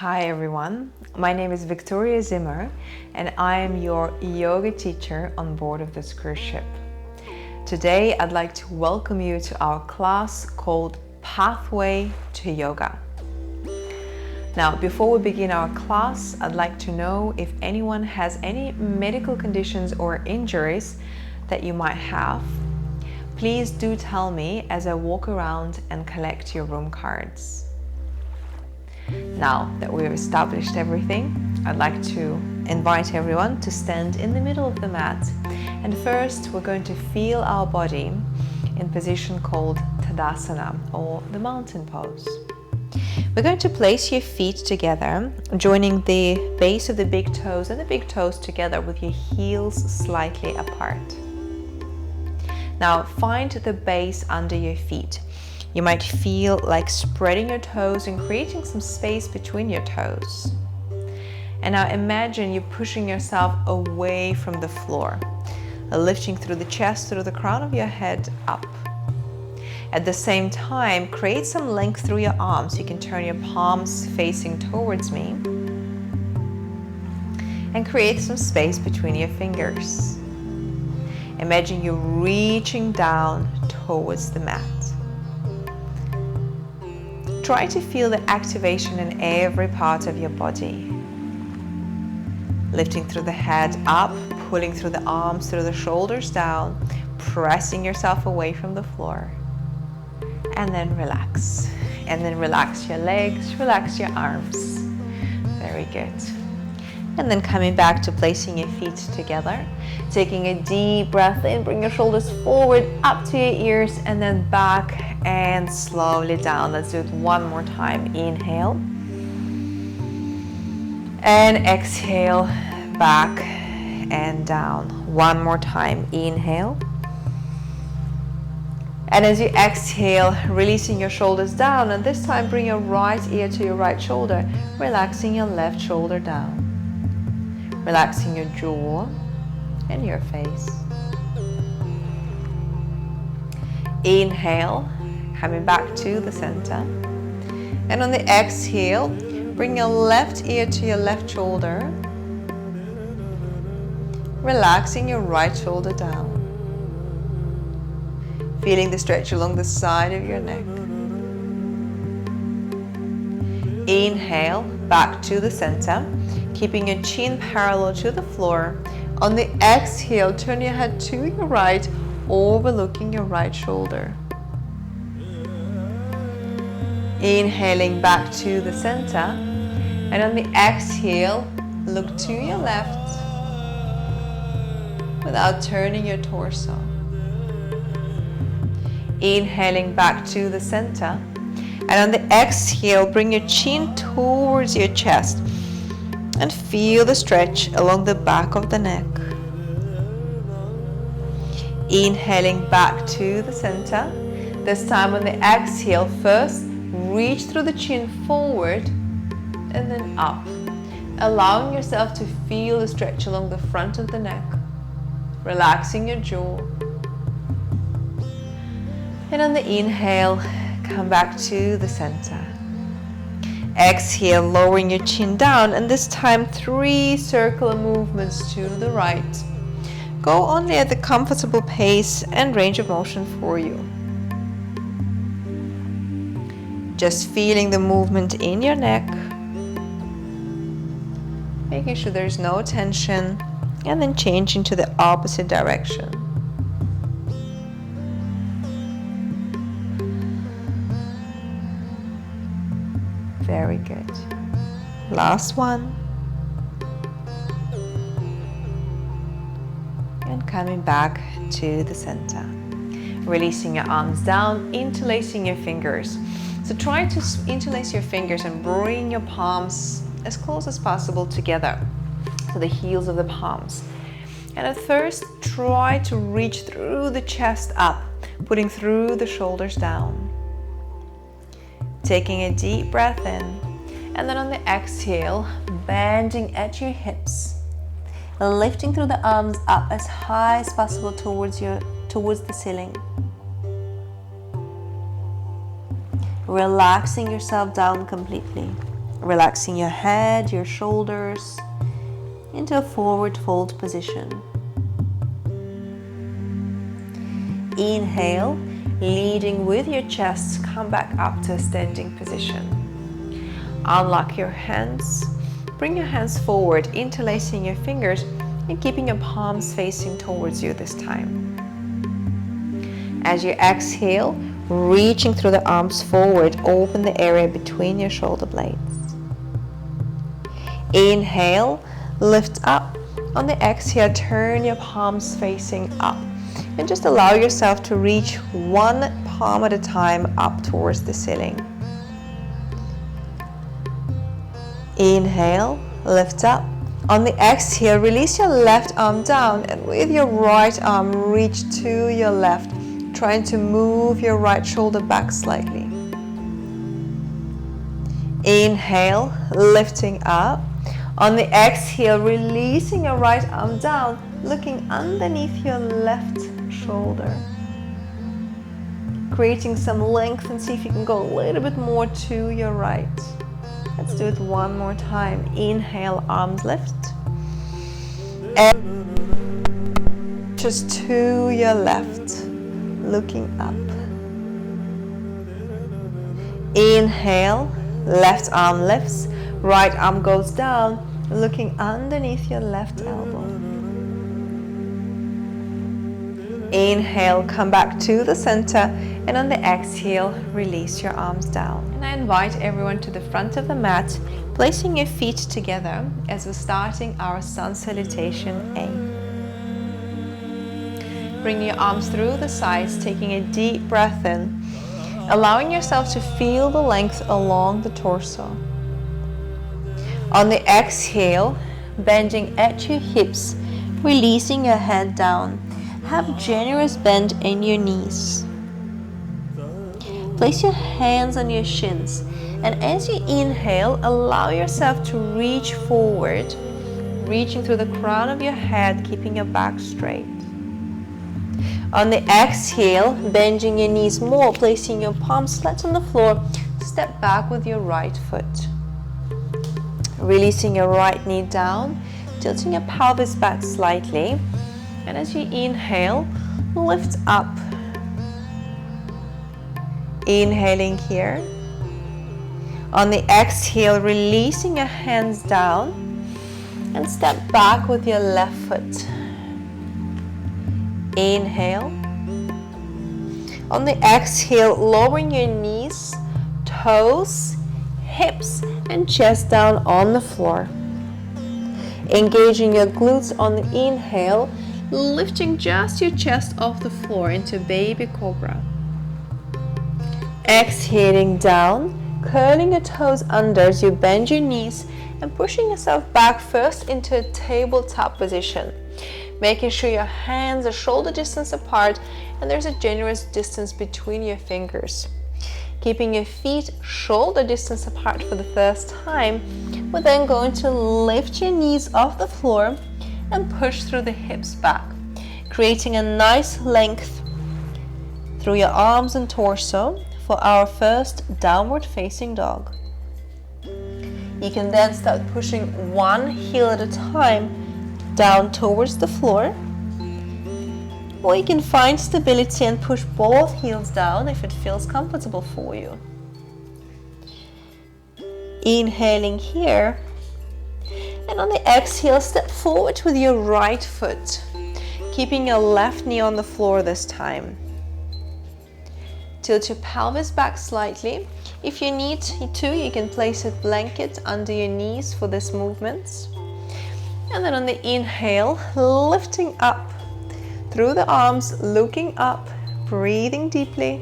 Hi everyone, my name is Victoria Zimmer and I am your yoga teacher on board of this cruise ship. Today I'd like to welcome you to our class called Pathway to Yoga. Now, before we begin our class, I'd like to know if anyone has any medical conditions or injuries that you might have. Please do tell me as I walk around and collect your room cards. Now that we've established everything, I'd like to invite everyone to stand in the middle of the mat. And first, we're going to feel our body in position called Tadasana, or the mountain pose. We're going to place your feet together, joining the base of the big toes and the big toes together with your heels slightly apart. Now, find the base under your feet. You might feel like spreading your toes and creating some space between your toes. And now imagine you pushing yourself away from the floor, lifting through the chest, through the crown of your head up. At the same time, create some length through your arms. You can turn your palms facing towards me and create some space between your fingers. Imagine you reaching down towards the mat. Try to feel the activation in every part of your body. Lifting through the head up, pulling through the arms, through the shoulders down, pressing yourself away from the floor. And then relax. And then relax your legs, relax your arms. Very good. And then coming back to placing your feet together. Taking a deep breath in, bring your shoulders forward, up to your ears, and then back and slowly down. Let's do it one more time. Inhale. And exhale, back and down. One more time. Inhale. And as you exhale, releasing your shoulders down, and this time bring your right ear to your right shoulder, relaxing your left shoulder down. Relaxing your jaw and your face. Inhale, coming back to the center. And on the exhale, bring your left ear to your left shoulder. Relaxing your right shoulder down. Feeling the stretch along the side of your neck. Inhale, back to the center, keeping your chin parallel to the floor. On the exhale, turn your head to your right, overlooking your right shoulder. Inhaling back to the center, and on the exhale, look to your left without turning your torso. Inhaling back to the center, and on the exhale, bring your chin towards your chest and feel the stretch along the back of the neck. Inhaling back to the center. This time on the exhale, first reach through the chin forward and then up, allowing yourself to feel the stretch along the front of the neck, relaxing your jaw. And on the inhale, come back to the center. Exhale, lowering your chin down, and this time 3 circular movements to the right. Go only at the comfortable pace and range of motion for you. Just feeling the movement in your neck, making sure there's no tension, and then changing to the opposite direction. Very good. Last one. And coming back to the center. Releasing your arms down, interlacing your fingers. So try to interlace your fingers and bring your palms as close as possible together to the heels of the palms. And at first, try to reach through the chest up, putting through the shoulders down. Taking a deep breath in, and then on the exhale, bending at your hips, lifting through the arms up as high as possible towards the ceiling. Relaxing yourself down completely. Relaxing your head, your shoulders into a forward fold position. Inhale, leading with your chest, come back up to a standing position. Unlock your hands, bring your hands forward, interlacing your fingers and keeping your palms facing towards you this time. As you exhale, reaching through the arms forward, open the area between your shoulder blades. Inhale, lift up. On the exhale, turn your palms facing up and just allow yourself to reach one palm at a time up towards the ceiling. Inhale, lift up. On the exhale, release your left arm down and with your right arm, reach to your left, trying to move your right shoulder back slightly. Inhale, lifting up. On the exhale, releasing your right arm down, looking underneath your left shoulder. Creating some length and see if you can go a little bit more to your right. Let's do it one more time. Inhale, arms lift. And just to your left, looking up. Inhale, left arm lifts, right arm goes down, looking underneath your left elbow. Inhale, come back to the center, and on the exhale, release your arms down. And I invite everyone to the front of the mat, placing your feet together as we're starting our sun salutation A. Bring your arms through the sides, taking a deep breath in, allowing yourself to feel the length along the torso. On the exhale, bending at your hips, releasing your head down. Have generous bend in your knees. Place your hands on your shins, and as you inhale, allow yourself to reach forward, reaching through the crown of your head, keeping your back straight. On the exhale, bending your knees more, placing your palms flat on the floor, step back with your right foot. Releasing your right knee down, tilting your pelvis back slightly, and as you inhale, lift up. Inhaling here. On the exhale, releasing your hands down, and step back with your left foot. Inhale. On the exhale, lowering your knees, toes, hips, and chest down on the floor. Engaging your glutes on the inhale, lifting just your chest off the floor into baby cobra. Exhaling down, curling your toes under as you bend your knees and pushing yourself back first into a tabletop position. Making sure your hands are shoulder distance apart and there's a generous distance between your fingers. Keeping your feet shoulder distance apart for the first time, we're then going to lift your knees off the floor and push through the hips back, creating a nice length through your arms and torso for our first downward facing dog. You can then start pushing one heel at a time down towards the floor, or you can find stability and push both heels down if it feels comfortable for you. Inhaling here, and on the exhale, step forward with your right foot, keeping your left knee on the floor this time. Tilt your pelvis back slightly. If you need to, you can place a blanket under your knees for this movement. And then on the inhale, lifting up through the arms, looking up, breathing deeply.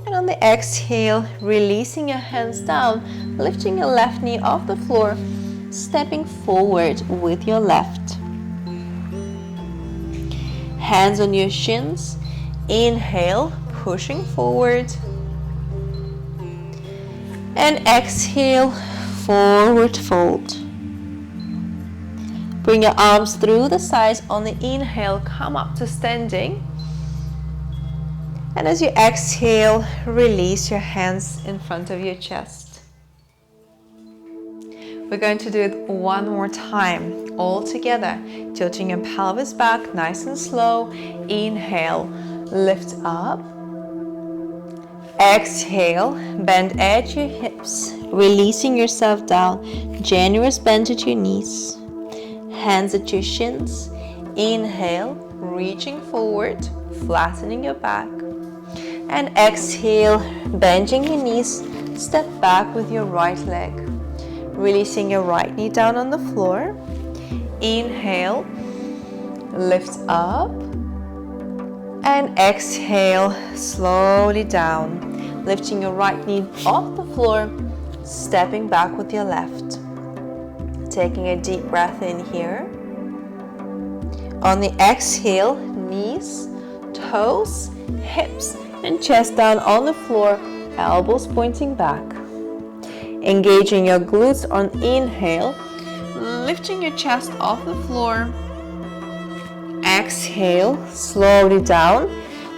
And on the exhale, releasing your hands down, lifting your left knee off the floor, stepping forward with your left. Hands on your shins. Inhale, pushing forward. And exhale, forward fold. Bring your arms through the sides. On the inhale, come up to standing. And as you exhale, release your hands in front of your chest. We're going to do it one more time, all together. Tilting your pelvis back, nice and slow. Inhale, lift up. Exhale, bend at your hips, releasing yourself down. Generous bend at your knees. Hands at your shins. Inhale, reaching forward, flattening your back. And exhale, bending your knees, step back with your right leg. Releasing your right knee down on the floor. Inhale, lift up. And exhale, slowly down. Lifting your right knee off the floor, stepping back with your left. Taking a deep breath in here. On the exhale, knees, toes, hips, and chest down on the floor, elbows pointing back. Engaging your glutes on inhale, lifting your chest off the floor. Exhale, slowly down,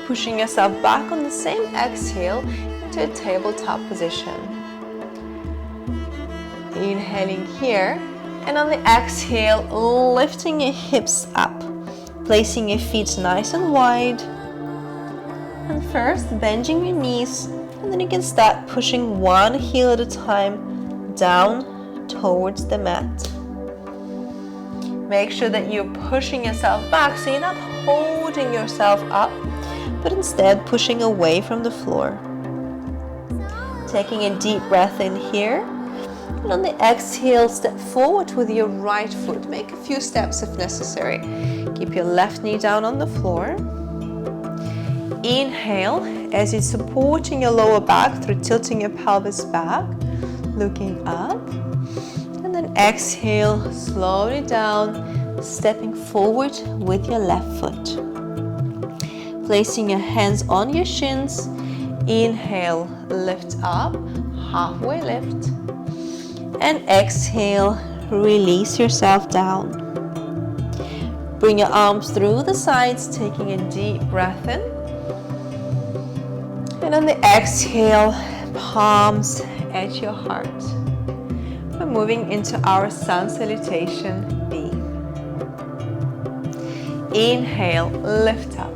pushing yourself back on the same exhale into a tabletop position. Inhaling here, and on the exhale, lifting your hips up, placing your feet nice and wide. And first, bending your knees, and then you can start pushing one heel at a time down towards the mat. Make sure that you're pushing yourself back so you're not holding yourself up, but instead pushing away from the floor. Taking a deep breath in here, and on the exhale, step forward with your right foot. Make a few steps if necessary. Keep your left knee down on the floor. Inhale as you're supporting your lower back through tilting your pelvis back, looking up. And then exhale, slowly down, stepping forward with your left foot. Placing your hands on your shins. Inhale, lift up, halfway lift. And exhale, release yourself down. Bring your arms through the sides, taking a deep breath in. And on the exhale, palms at your heart. We're moving into our sun salutation B. Inhale, lift up.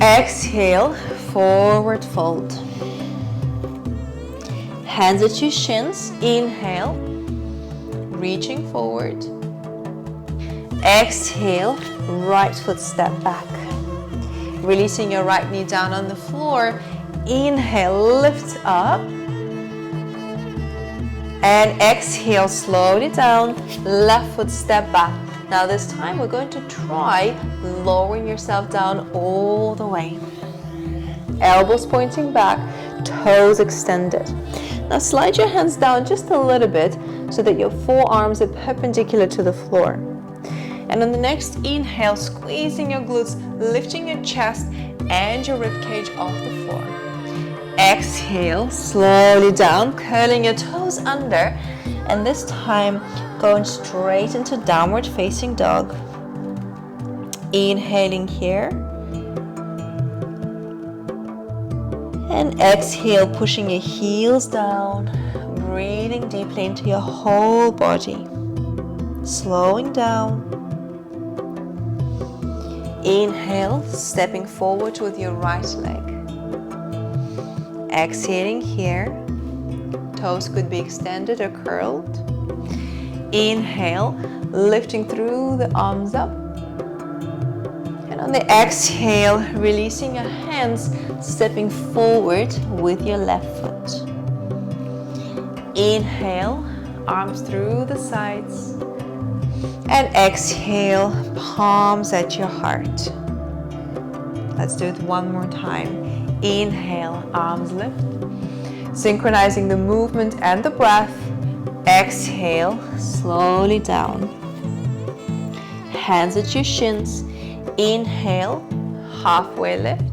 Exhale, forward fold. Hands at your shins. Inhale, reaching forward. Exhale, right foot step back. Releasing your right knee down on the floor. Inhale, lift up. And exhale, slowly down. Left foot step back. Now this time we're going to try lowering yourself down all the way. Elbows pointing back, toes extended. Now slide your hands down just a little bit so that your forearms are perpendicular to the floor. And on the next inhale, squeezing your glutes, lifting your chest and your ribcage off the floor. Exhale, slowly down, curling your toes under, and this time going straight into downward facing dog. Inhaling here. And exhale, pushing your heels down, breathing deeply into your whole body. Slowing down. Inhale, stepping forward with your right leg. Exhaling here. Toes could be extended or curled. Inhale, lifting through the arms up. And on the exhale, releasing your hands, stepping forward with your left foot. Inhale, arms through the sides. And exhale, palms at your heart. Let's do it one more time. Inhale, arms lift. Synchronizing the movement and the breath. Exhale, slowly down. Hands at your shins. Inhale, halfway lift.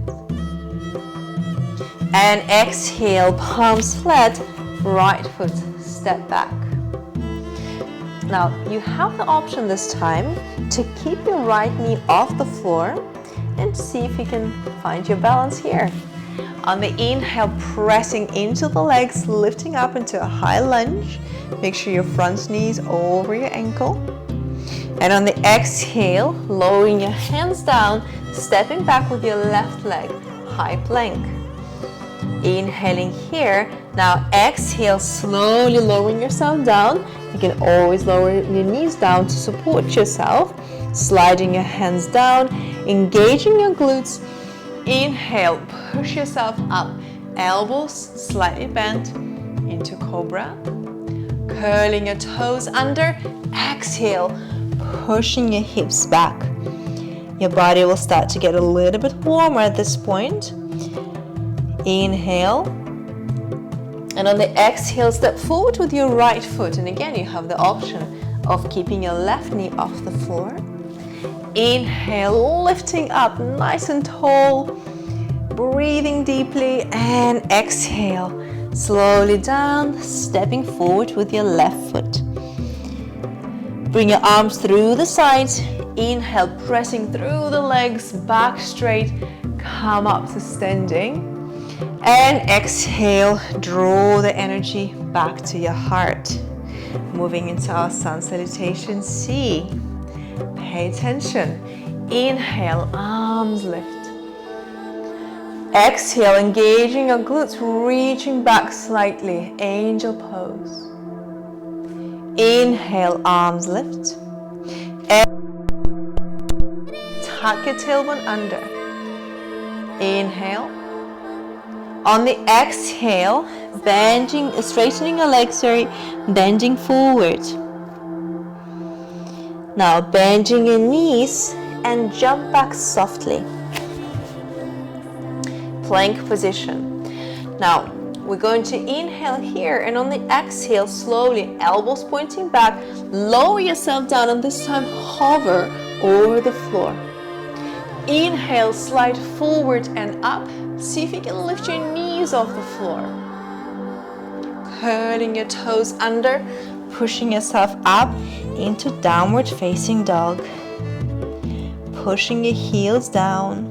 And exhale, palms flat, right foot step back. Now, you have the option this time to keep your right knee off the floor and see if you can find your balance here. On the inhale, pressing into the legs, lifting up into a high lunge. Make sure your front knee is over your ankle. And on the exhale, lowering your hands down, stepping back with your left leg, high plank. Inhaling here. Now exhale, slowly lowering yourself down. You can always lower your knees down to support yourself. Sliding your hands down, engaging your glutes. Inhale, push yourself up. Elbows slightly bent into cobra. Curling your toes under. Exhale, pushing your hips back. Your body will start to get a little bit warmer at this point. Inhale. And on the exhale, step forward with your right foot. And again, you have the option of keeping your left knee off the floor. Inhale, lifting up nice and tall. Breathing deeply. And exhale, slowly down, stepping forward with your left foot. Bring your arms through the sides. Inhale, pressing through the legs, back straight. Come up to standing. And exhale, draw the energy back to your heart. Moving into our sun salutation C. Pay attention. Inhale, arms lift. Exhale, engaging your glutes, reaching back slightly. Angel pose. Inhale, arms lift. Tuck your tailbone under. Inhale. On the exhale, straightening your legs, bending forward. Now bending your knees and jump back softly. Plank position. Now we're going to inhale here, and on the exhale, slowly, elbows pointing back, lower yourself down, and this time hover over the floor. Inhale, slide forward and up. See if you can lift your knees off the floor. Curling your toes under, pushing yourself up into downward facing dog. Pushing your heels down,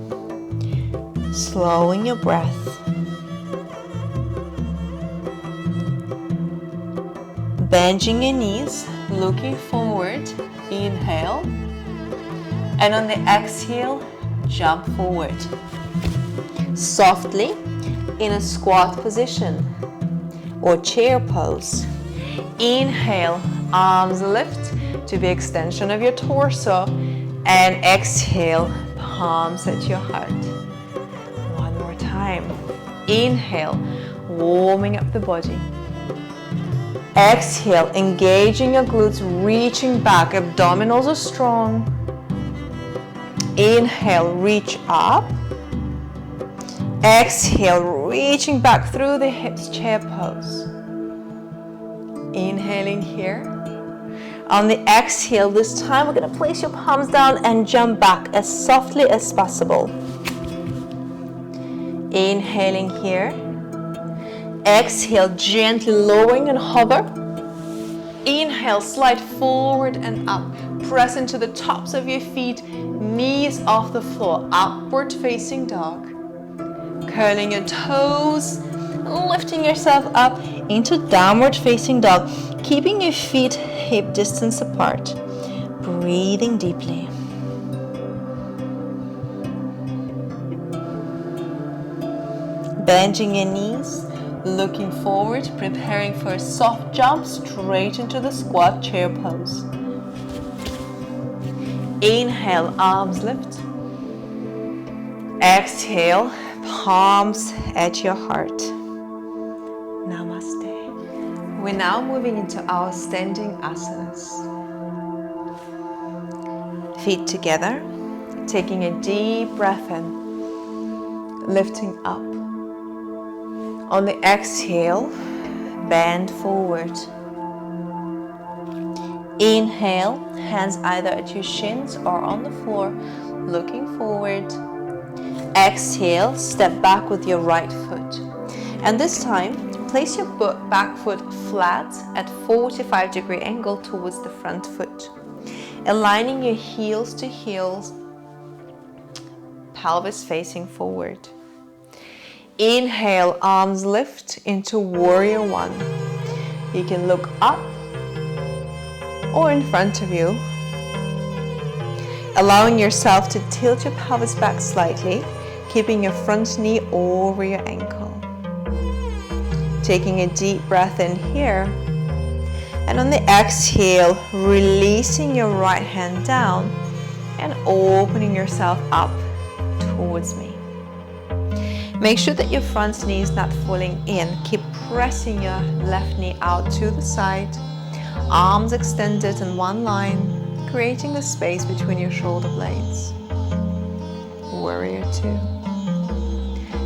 slowing your breath. Bending your knees, looking forward. Inhale. And on the exhale, jump forward. Softly in a squat position or chair pose. Inhale, arms lift to the extension of your torso, and exhale, palms at your heart. One more time. Inhale, warming up the body. Exhale, engaging your glutes, reaching back, abdominals are strong. Inhale, reach up. Exhale, reaching back through the hips, chair pose. Inhaling here. On the exhale, this time we're going to place your palms down and jump back as softly as possible. Inhaling here. Exhale, gently lowering and hover. Inhale, slide forward and up. Press into the tops of your feet, knees off the floor, upward facing dog. Curling your toes, lifting yourself up into downward facing dog, keeping your feet hip distance apart. Breathing deeply. Bending your knees, looking forward, preparing for a soft jump straight into the squat chair pose. Inhale, arms lift. Exhale, palms at your heart. Namaste. We're now moving into our standing asanas. Feet together, taking a deep breath in, lifting up. On the exhale, bend forward. Inhale, hands either at your shins or on the floor, looking forward. Exhale, step back with your right foot. And this time, place your back foot flat at 45-degree angle towards the front foot. Aligning your heels to heels, pelvis facing forward. Inhale, arms lift into warrior one. You can look up or in front of you, allowing yourself to tilt your pelvis back slightly, keeping your front knee over your ankle. Taking a deep breath in here, and on the exhale, releasing your right hand down and opening yourself up towards me. Make sure that your front knee is not falling in. Keep pressing your left knee out to the side, arms extended in one line, creating the space between your shoulder blades. Warrior two.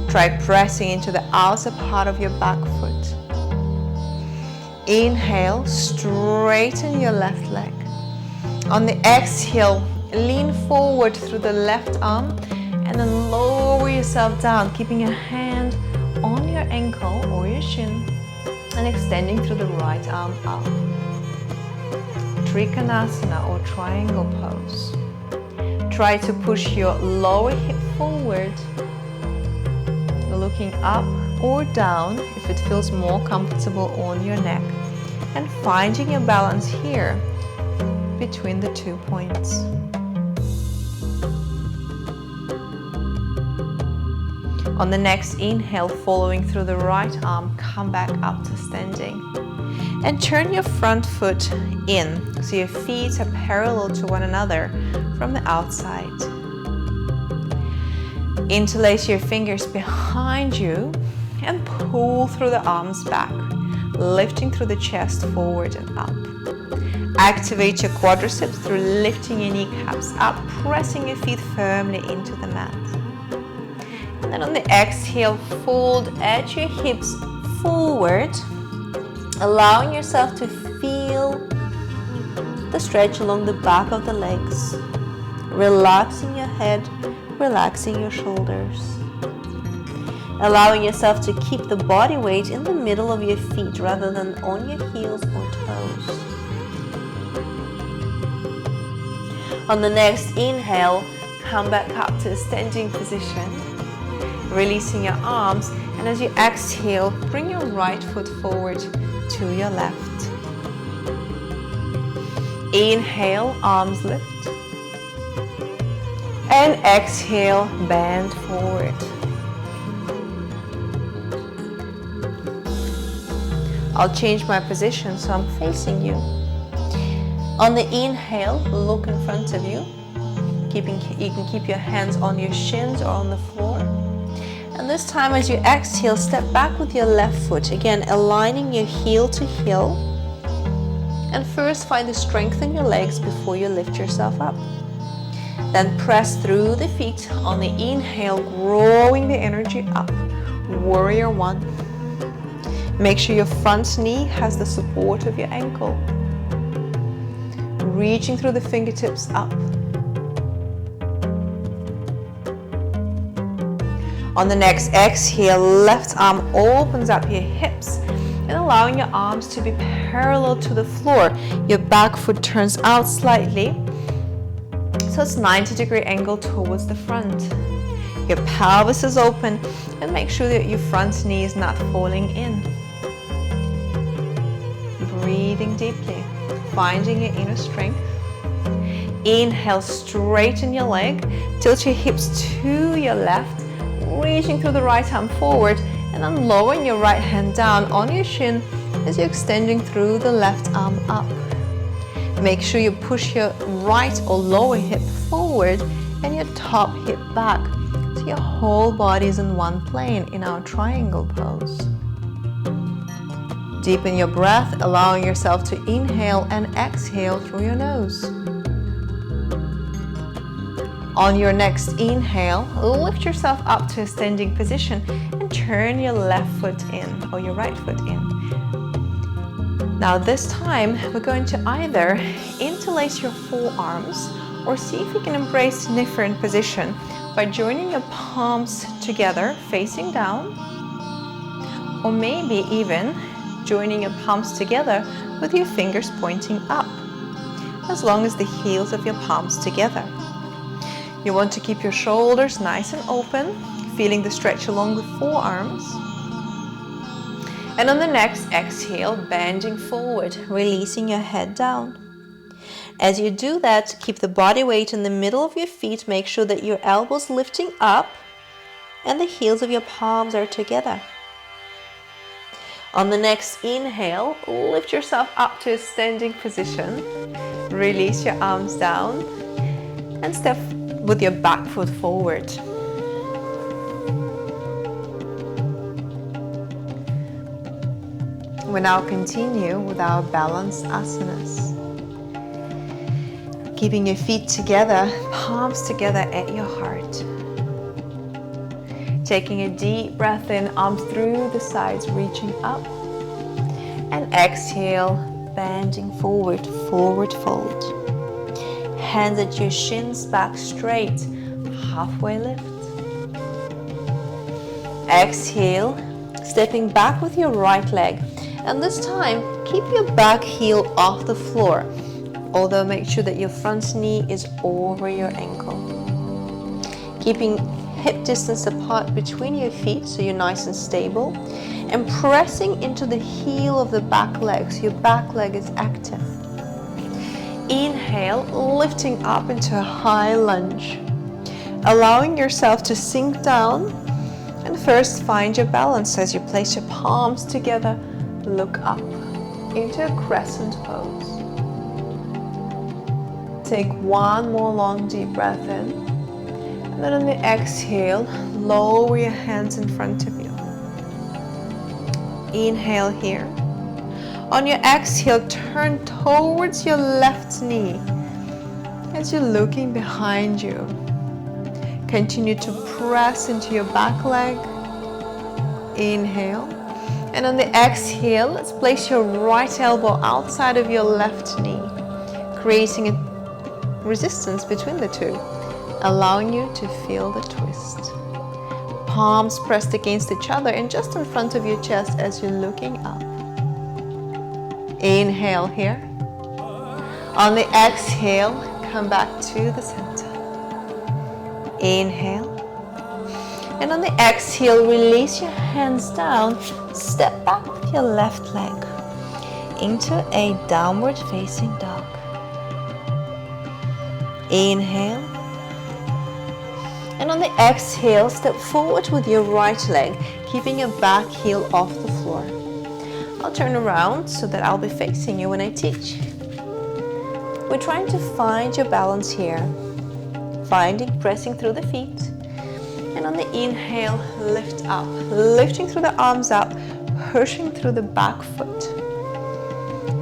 Try pressing into the outer part of your back foot. Inhale, straighten your left leg. On the exhale, lean forward through the left arm and then lower yourself down, keeping your hand on your ankle or your shin and extending through the right arm up. Trikonasana or triangle pose. Try to push your lower hip forward, looking up or down if it feels more comfortable on your neck, and finding your balance here between the 2 points. On the next inhale, following through the right arm, come back up to standing. And turn your front foot in, so your feet are parallel to one another from the outside. Interlace your fingers behind you and pull through the arms back, lifting through the chest forward and up. Activate your quadriceps through lifting your kneecaps up, pressing your feet firmly into the mat. And then on the exhale, fold at your hips forward, allowing yourself to feel the stretch along the back of the legs, relaxing your head, relaxing your shoulders, allowing yourself to keep the body weight in the middle of your feet rather than on your heels or toes. On the next inhale, come back up to a standing position, releasing your arms, and as you exhale, bring your right foot forward to your left. Inhale, arms lift, and exhale, bend forward. I'll change my position so I'm facing you. On the inhale, look in front of you. You can keep your hands on your shins or on the floor. And this time as you exhale, step back with your left foot, again aligning your heel to heel. And first find the strength in your legs before you lift yourself up. Then press through the feet on the inhale, growing the energy up. Warrior one. Make sure your front knee has the support of your ankle. Reaching through the fingertips up. On the next exhale, left arm opens up your hips and allowing your arms to be parallel to the floor. Your back foot turns out slightly, so it's 90-degree angle towards the front. Your pelvis is open and make sure that your front knee is not falling in. Breathing deeply, finding your inner strength. Inhale, straighten your leg, tilt your hips to your left, reaching through the right arm forward, and then lowering your right hand down on your shin as you're extending through the left arm up. Make sure you push your right or lower hip forward and your top hip back, so your whole body is in one plane in our triangle pose. Deepen your breath, allowing yourself to inhale and exhale through your nose. On your next inhale, lift yourself up to a standing position and turn your left foot in or your right foot in. Now this time, we're going to either interlace your forearms or see if you can embrace a different position by joining your palms together facing down, or maybe even joining your palms together with your fingers pointing up, as long as the heels of your palms together. You want to keep your shoulders nice and open, feeling the stretch along the forearms. And on the next exhale, bending forward, releasing your head down. As you do that, keep the body weight in the middle of your feet. Make sure that your elbows lifting up and the heels of your palms are together. On the next inhale, lift yourself up to a standing position. Release your arms down and step with your back foot forward. We now continue with our balanced asanas. Keeping your feet together, palms together at your heart. Taking a deep breath in, arms through the sides, reaching up. And exhale, bending forward, forward fold. Hands at your shins, back straight, halfway lift. Exhale, stepping back with your right leg. And this time, keep your back heel off the floor, although make sure that your front knee is over your ankle. Keeping hip distance apart between your feet so you're nice and stable, and pressing into the heel of the back leg so your back leg is active. Inhale, lifting up into a high lunge, allowing yourself to sink down, and first find your balance as you place your palms together. Look up into a crescent pose. Take one more long deep breath in, and then on the exhale, lower your hands in front of you. Inhale here. On your exhale, turn towards your left knee as you're looking behind you. Continue to press into your back leg. Inhale. And on the exhale, let's place your right elbow outside of your left knee, creating a resistance between the two, allowing you to feel the twist. Palms pressed against each other and just in front of your chest as you're looking up. Inhale here. On the exhale, come back to the center. Inhale. And on the exhale, release your hands down. Step back with your left leg into a downward facing dog. Inhale. And on the exhale, step forward with your right leg, keeping your back heel off the floor. I'll turn around so that I'll be facing you when I teach. We're trying to find your balance here. Pressing through the feet. And on the inhale, lift up, lifting through the arms up, pushing through the back foot.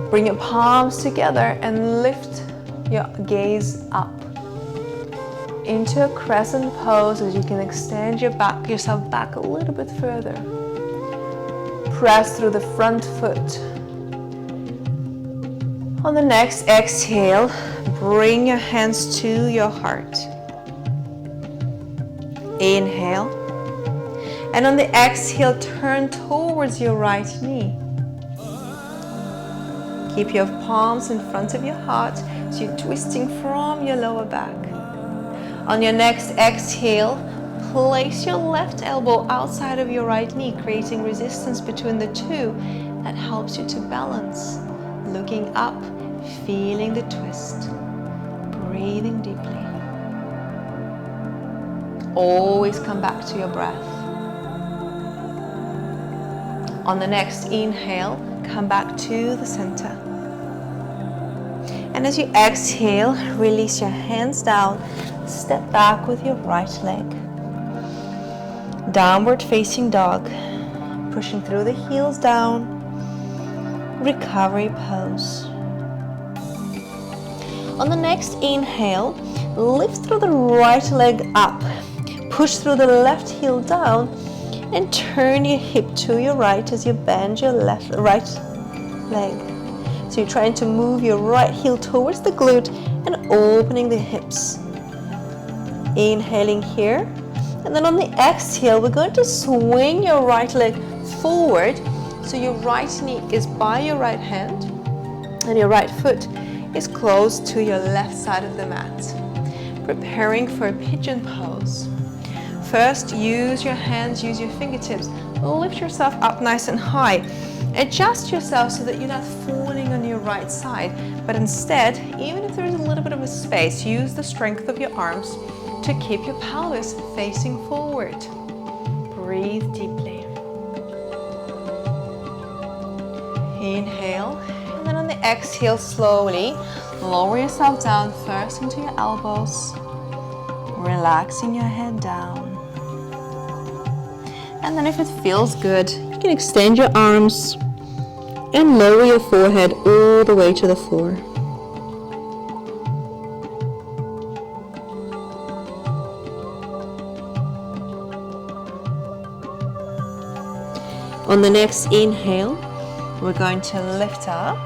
Bring your palms together and lift your gaze up into a crescent pose as you can extend yourself back a little bit further. Press through the front foot. On the next exhale, bring your hands to your heart. Inhale. And on the exhale, turn towards your right knee. Keep your palms in front of your heart so you're twisting from your lower back. On your next exhale, place your left elbow outside of your right knee, creating resistance between the two. That helps you to balance. Looking up, feeling the twist. Breathing deeply. Always come back to your breath. On the next inhale, come back to the center. And as you exhale, release your hands down. Step back with your right leg. Downward facing dog. Pushing through the heels down. Recovery pose. On the next inhale, lift through the right leg up. Push through the left heel down and turn your hip to your right as you bend your right leg. So you're trying to move your right heel towards the glute and opening the hips. Inhaling here. And then on the exhale, we're going to swing your right leg forward. So your right knee is by your right hand and your right foot is close to your left side of the mat. Preparing for a pigeon pose. First, use your hands, use your fingertips. Lift yourself up nice and high. Adjust yourself so that you're not falling on your right side, but instead, even if there's a little bit of a space, use the strength of your arms to keep your pelvis facing forward. Breathe deeply. Inhale, and then on the exhale, slowly lower yourself down first into your elbows, relaxing your head down. And then if it feels good, you can extend your arms and lower your forehead all the way to the floor. On the next inhale, we're going to lift up.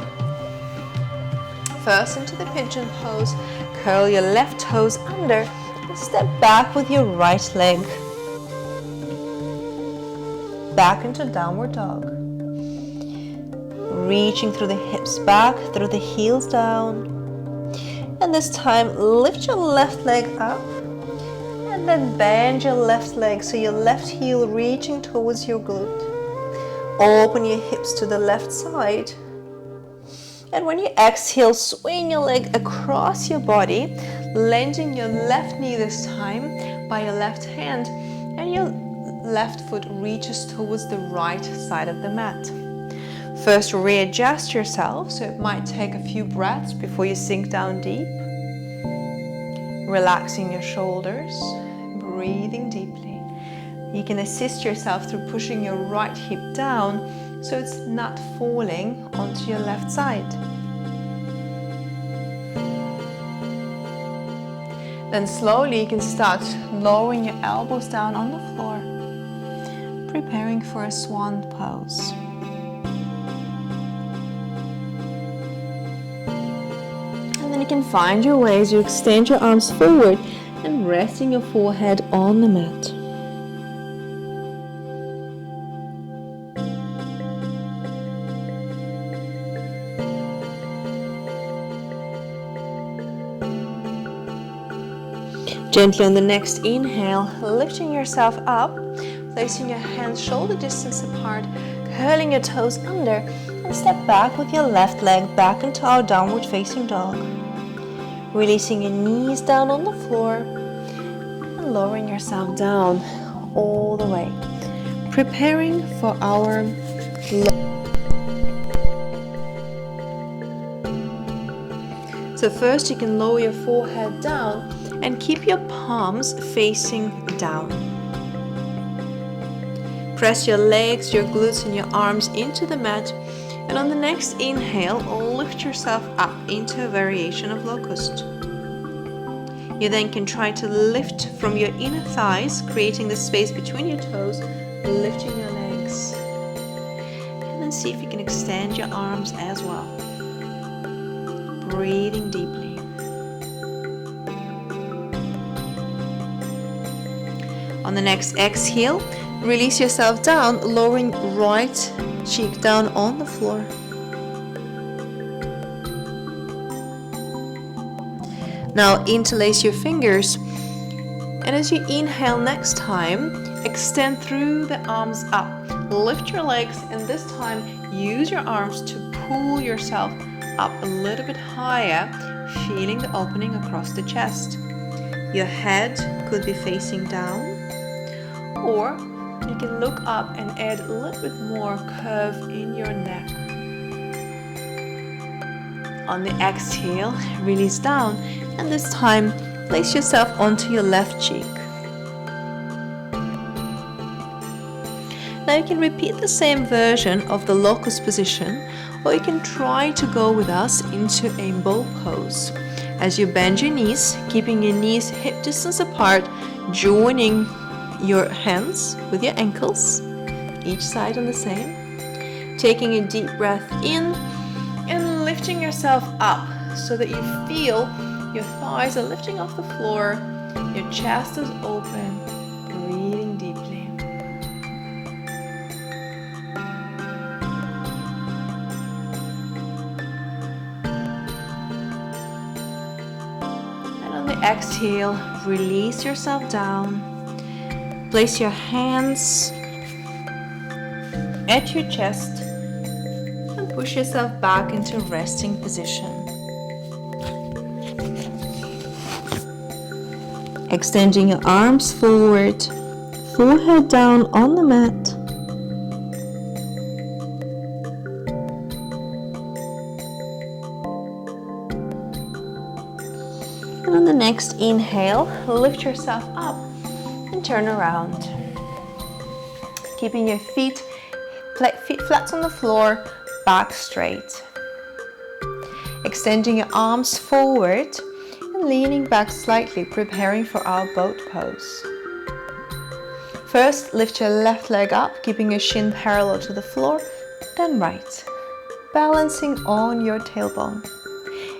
First into the pigeon pose, curl your left toes under, and step back with your right leg. Back into downward dog. Reaching through the hips back, through the heels down. And this time, lift your left leg up. And then bend your left leg so your left heel reaching towards your glute. Open your hips to the left side. And when you exhale, swing your leg across your body, lengthening your left knee this time by your left hand, and your left foot reaches towards the right side of the mat. First, readjust yourself, so it might take a few breaths before you sink down deep. Relaxing your shoulders, breathing deeply. You can assist yourself through pushing your right hip down so it's not falling onto your left side. Then slowly you can start lowering your elbows down on the floor, preparing for a swan pose. And then you can find your way as you extend your arms forward and resting your forehead on the mat. Gently on the next inhale, lifting yourself up, placing your hands shoulder distance apart, curling your toes under, and step back with your left leg back into our downward facing dog. Releasing your knees down on the floor and lowering yourself down all the way. Preparing for our So first you can lower your forehead down and keep your palms facing down. Press your legs, your glutes and your arms into the mat, and on the next inhale, lift yourself up into a variation of locust. You then can try to lift from your inner thighs, creating the space between your toes, lifting your legs. And then see if you can extend your arms as well. Breathing deeply. On the next exhale, release yourself down, lowering right cheek down on the floor. Now interlace your fingers, and as you inhale next time, extend through the arms up. Lift your legs, and this time use your arms to pull yourself up a little bit higher, feeling the opening across the chest. Your head could be facing down, or you can look up and add a little bit more curve in your neck. On the exhale, release down, and this time place yourself onto your left cheek. Now you can repeat the same version of the locust position, or you can try to go with us into a bow pose. As you bend your knees, keeping your knees hip distance apart, joining your hands with your ankles, each side on the same. Taking a deep breath in and lifting yourself up so that you feel your thighs are lifting off the floor, your chest is open, breathing deeply. And on the exhale, release yourself down. Place your hands at your chest and push yourself back into resting position. Extending your arms forward, forehead down on the mat. And on the next inhale, lift yourself up and turn around. Keeping your feet flat on the floor, back straight. Extending your arms forward and leaning back slightly, preparing for our boat pose. First, lift your left leg up, keeping your shin parallel to the floor, then right, balancing on your tailbone.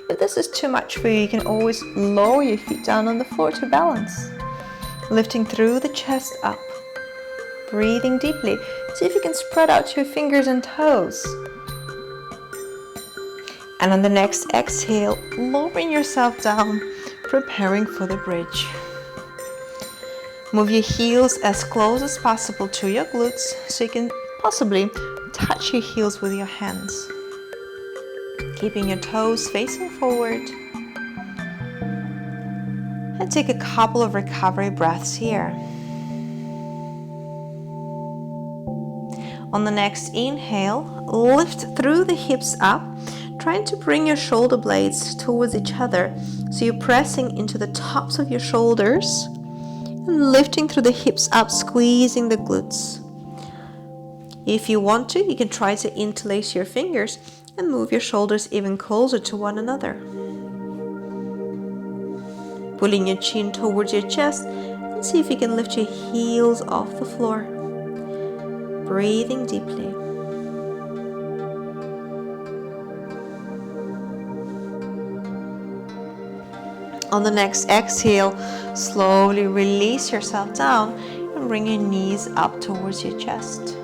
If this is too much for you, you can always lower your feet down on the floor to balance. Lifting through the chest up. Breathing deeply. See if you can spread out your fingers and toes. And on the next exhale, lowering yourself down, preparing for the bridge. Move your heels as close as possible to your glutes so you can possibly touch your heels with your hands. Keeping your toes facing forward. And take a couple of recovery breaths here. On the next inhale, lift through the hips up, trying to bring your shoulder blades towards each other. So you're pressing into the tops of your shoulders and lifting through the hips up, squeezing the glutes. If you want to, you can try to interlace your fingers and move your shoulders even closer to one another. Pulling your chin towards your chest and see if you can lift your heels off the floor. Breathing deeply. On the next exhale, slowly release yourself down and bring your knees up towards your chest.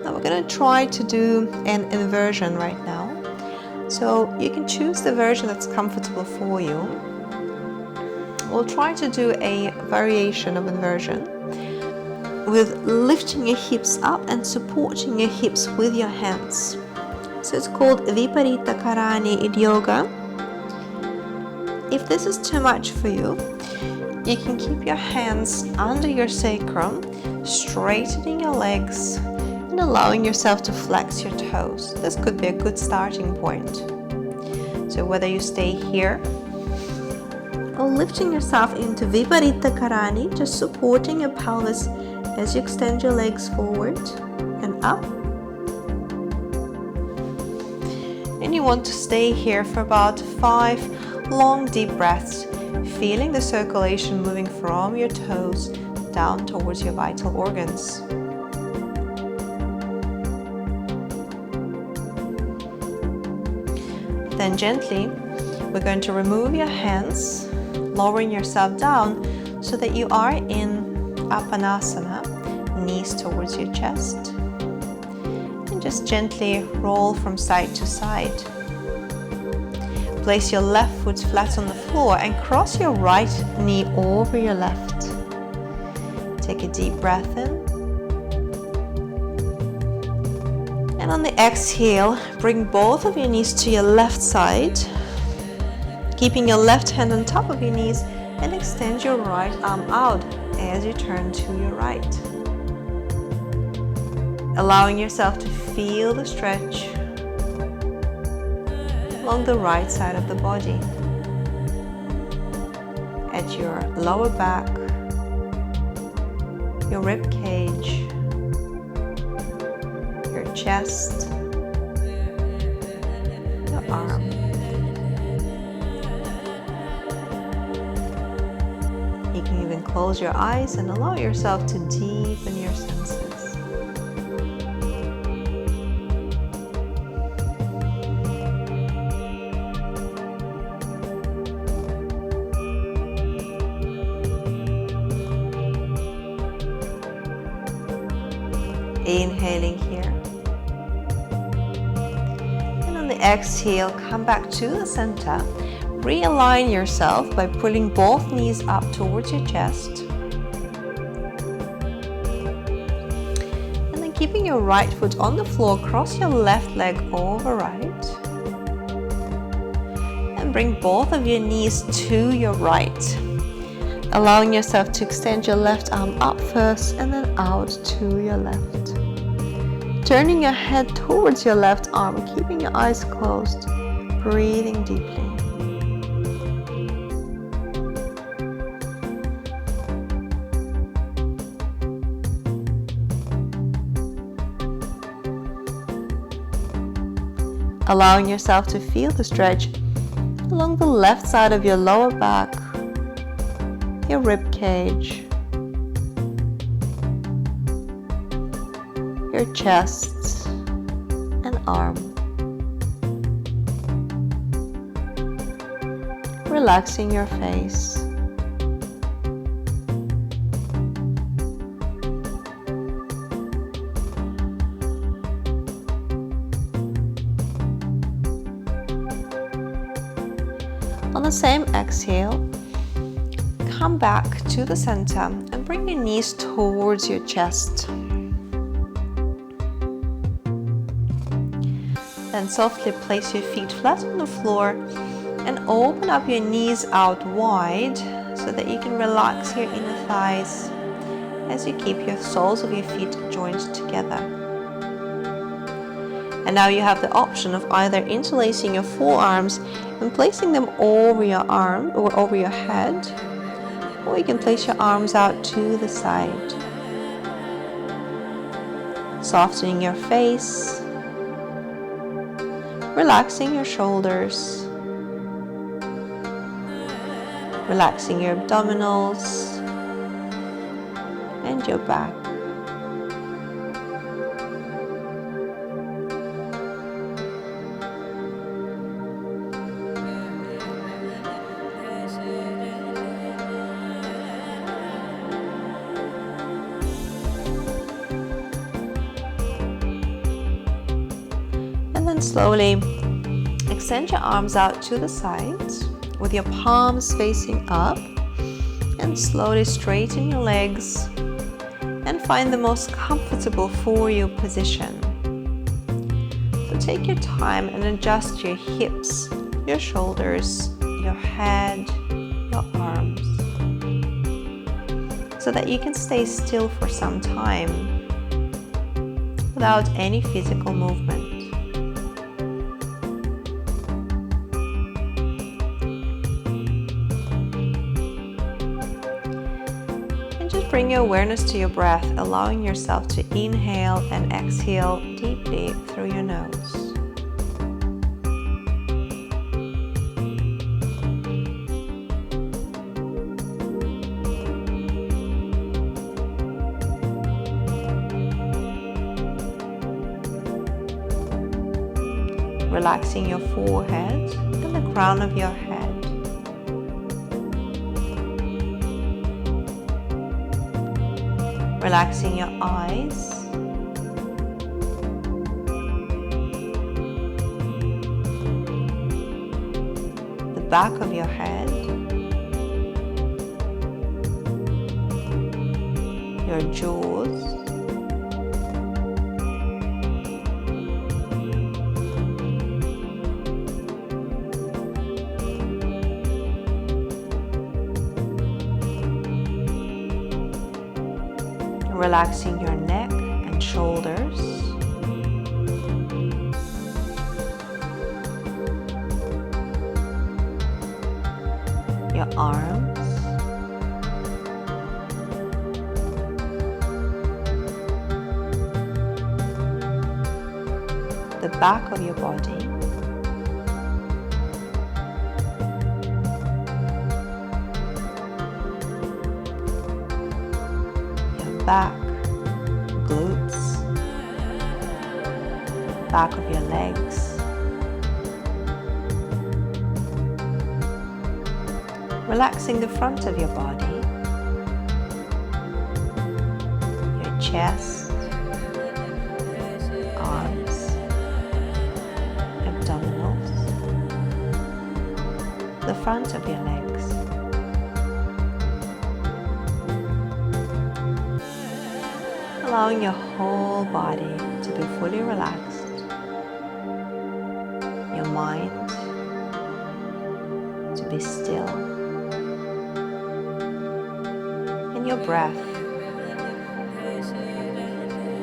Now we're going to try to do an inversion right now. So you can choose the version that's comfortable for you. We'll try to do a variation of inversion with lifting your hips up and supporting your hips with your hands. So it's called Viparita Karani in yoga. If this is too much for you, you can keep your hands under your sacrum, straightening your legs and allowing yourself to flex your toes. This could be a good starting point. So whether you stay here or lifting yourself into Viparita Karani, just supporting your pelvis as you extend your legs forward and up. And you want to stay here for about 5 long deep breaths, feeling the circulation moving from your toes down towards your vital organs. Then gently, we're going to remove your hands, lowering yourself down so that you are in Apanasana, knees towards your chest. And just gently roll from side to side. Place your left foot flat on the floor and cross your right knee over your left. Take a deep breath in. And on the exhale, bring both of your knees to your left side, keeping your left hand on top of your knees, and extend your right arm out as you turn to your right. Allowing yourself to feel the stretch along the right side of the body, at your lower back, your rib cage, your chest, your arm. You can even close your eyes and allow yourself to deepen your senses. Inhaling here. And on the exhale, come back to the center. realign yourself by pulling both knees up towards your chest. And then keeping your right foot on the floor, cross your left leg over right. And bring both of your knees to your right, allowing yourself to extend your left arm up first and then out to your left. Turning your head towards your left arm, keeping your eyes closed, breathing deeply. Allowing yourself to feel the stretch along the left side of your lower back, your rib cage, your chest and arm. Relaxing your face. On the same exhale, come back to the center and bring your knees towards your chest. Then softly place your feet flat on the floor and open up your knees out wide so that you can relax your inner thighs as you keep your soles of your feet joined together. And now you have the option of either interlacing your forearms and placing them over your arm or over your head, or you can place your arms out to the side. Softening your face, relaxing your shoulders, relaxing your abdominals and your back. And slowly extend your arms out to the sides with your palms facing up, and slowly straighten your legs and find the most comfortable for you position. So take your time and adjust your hips, your shoulders, your head, your arms, so that you can stay still for some time without any physical movement. Bring your awareness to your breath, allowing yourself to inhale and exhale deeply through your nose. Relaxing your forehead and the crown of your head. Relaxing your eyes, the back of your head, your jaws, relaxing your neck and shoulders, your arms, the back of your body, your back, glutes, back of your legs, relaxing the front of your body, your chest, arms, abdominals, the front of your legs. Allowing your whole body to be fully relaxed. Your mind to be still. And your breath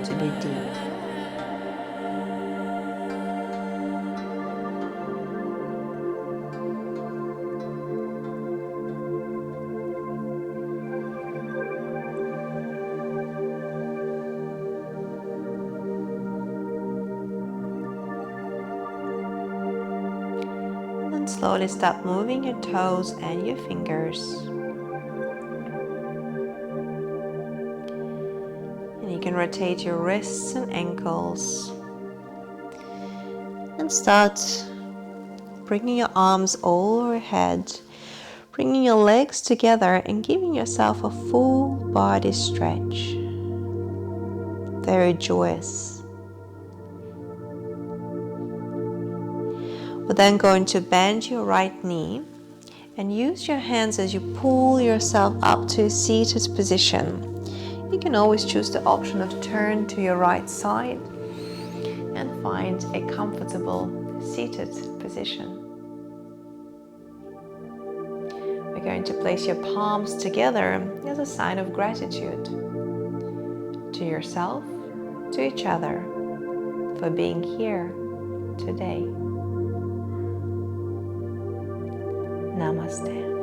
to be deep. And slowly start moving your toes and your fingers. And you can rotate your wrists and ankles. And start bringing your arms overhead, bringing your legs together and giving yourself a full body stretch. Very joyous. We're then going to bend your right knee and use your hands as you pull yourself up to a seated position. You can always choose the option of turn to your right side and find a comfortable seated position. We're going to place your palms together as a sign of gratitude to yourself, to each other, for being here today. Namaste.